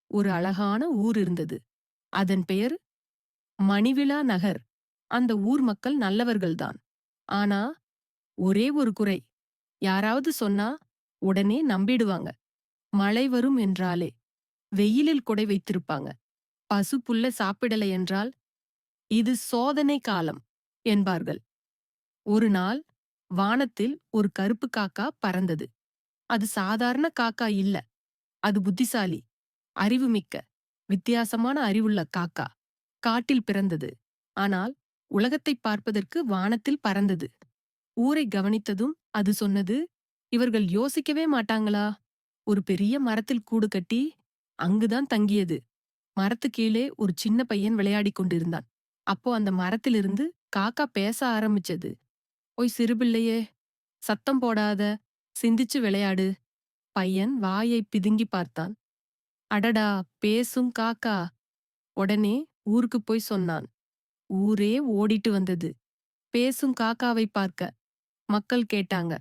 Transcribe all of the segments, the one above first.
ஒரு அழகான ஊர் இருந்தது. அதன் பெயர் மணிவிழா நகர். அந்த ஊர் மக்கள் நல்லவர்கள்தான். ஆனா, ஒரே ஒரு குறை. யாராவது சொன்னா உடனே நம்பிடுவாங்க. மழை வரும் என்றாலே வெயிலில் குடை வைத்திருப்பாங்க. பசு புல்ல சாப்பிடல என்றால் இது சோதனை காலம் என்பார்கள். ஒரு நாள் வானத்தில் ஒரு கருப்பு காக்கா பறந்தது. அது சாதாரண காக்கா இல்ல. அது புத்திசாலி, அறிவுமிக்க, வித்தியாசமான அறிவுள்ள காக்கா. காட்டில் பிறந்தது. ஆனால் உலகத்தை பார்ப்பதற்கு வானத்தில் பறந்தது. ஊரை கவனித்ததும் அது சொன்னது, இவர்கள் யோசிக்கவே மாட்டாங்களா? ஒரு பெரிய மரத்தில் கூடு கட்டி அங்குதான் தங்கியது. மரத்து கீழே ஒரு சின்ன பையன் விளையாடிக் கொண்டிருந்தான். அப்போ அந்த மரத்திலிருந்து காக்கா பேச ஆரம்பிச்சது. "ஓய் சிறுபிள்ளையே, சத்தம் போடாத, சிந்திச்சு விளையாடு." பையன் வாயை பிதுங்கி பார்த்தான். அடடா, பேசும் காக்கா! உடனே ஊருக்கு போய் சொன்னான். ஊரே ஓடிட்டு வந்தது பேசும் காக்காவை பார்க்க. மக்கள் கேட்டாங்க,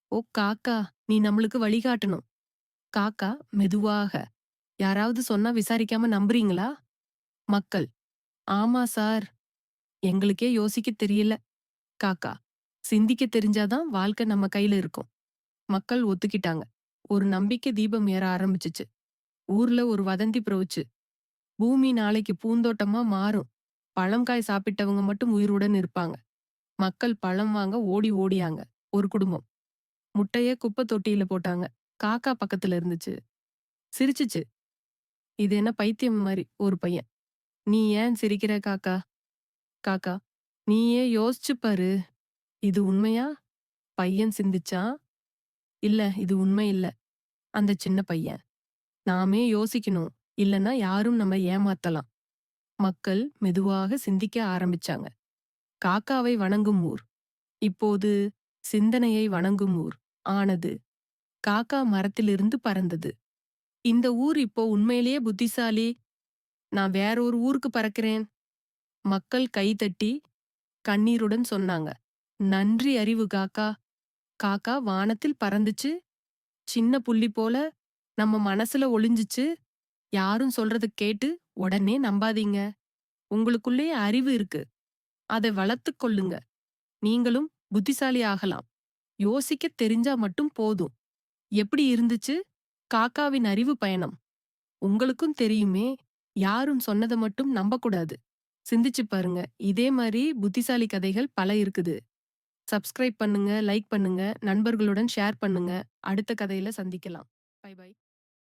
"ஓ காக்கா, நீ நம்மளுக்கு வழிகாட்டணும்." காக்கா மெதுவாக, "யாராவது சொன்னா விசாரிக்காம நம்புறீங்களா?" மக்கள், "ஆமா சார், எங்களுக்கே யோசிக்க தெரியல." காக்கா, "சிந்திக்க தெரிஞ்சாதான் வாழ்க்கை நம்ம கையில இருக்கும்." மக்கள் ஒத்துக்கிட்டாங்க. ஒரு நம்பிக்கை தீபம் ஏற ஆரம்பிச்சுச்சு. ஊர்ல ஒரு வதந்தி பரவுச்சு. பூமி நாளைக்கு பூந்தோட்டமா மாறும். பழம் காய் சாப்பிட்டவங்க மட்டும் உயிருடன் இருப்பாங்க. மக்கள் பழம் வாங்க ஓடி ஓடியாங்க. ஒரு குடும்பம் முட்டைய குப்பை தொட்டியில போட்டாங்க. காக்கா பக்கத்துல இருந்துச்சு. சிரிச்சுச்சு. இது என்ன பைத்தியம் மாரி ஒரு பையன். "நீ ஏன் சிரிக்கிற காக்கா?" காக்கா, "நீயே யோசிச்சு பாரு. இது உண்மையா?" பையன் சிந்திச்சான். "இல்ல, இது உண்மை இல்ல." அந்த சின்ன பையன், "நாமே யோசிக்கணும். இல்லன்னா யாரும் நம்ம ஏமாத்தலாம்." மக்கள் மெதுவாக சிந்திக்க ஆரம்பிச்சாங்க. காக்காவை வணங்கும் ஊர் இப்போது சிந்தனையை வணங்கும் ஊர் ஆனது. காக்கா மரத்திலிருந்து பறந்தது. "இந்த ஊர் இப்போ உண்மையிலேயே புத்திசாலி. நான் வேற ஒரு ஊருக்கு பறக்கிறேன்." மக்கள் கைதட்டி கண்ணீருடன் சொன்னாங்க. "நன்றி அறிவு காக்கா." காக்கா வானத்தில் பறந்துச்சு. சின்ன புள்ளி போல நம்ம மனசுல ஒளிஞ்சுச்சு. யாரும் சொல்றத கேட்டு உடனே நம்பாதீங்க. உங்களுக்குள்ளேயே அறிவு இருக்கு. அதை வளர்த்துக் கொள்ளுங்க. நீங்களும் புத்திசாலி ஆகலாம். யோசிக்க தெரிஞ்சா மட்டும் போதும். எப்படி இருந்துச்சு காக்காவின் அறிவு பயணம்? உங்களுக்கும் தெரியுமே. யாரும் சொன்னதை மட்டும் நம்பக்கூடாது. சிந்திச்சு பாருங்க. இதே மாதிரி புத்திசாலி கதைகள் பல இருக்குது. சப்ஸ்கிரைப் பண்ணுங்க, லைக் பண்ணுங்க, நண்பர்களுடன் ஷேர் பண்ணுங்க. அடுத்த கதையில சந்திக்கலாம். Bye by.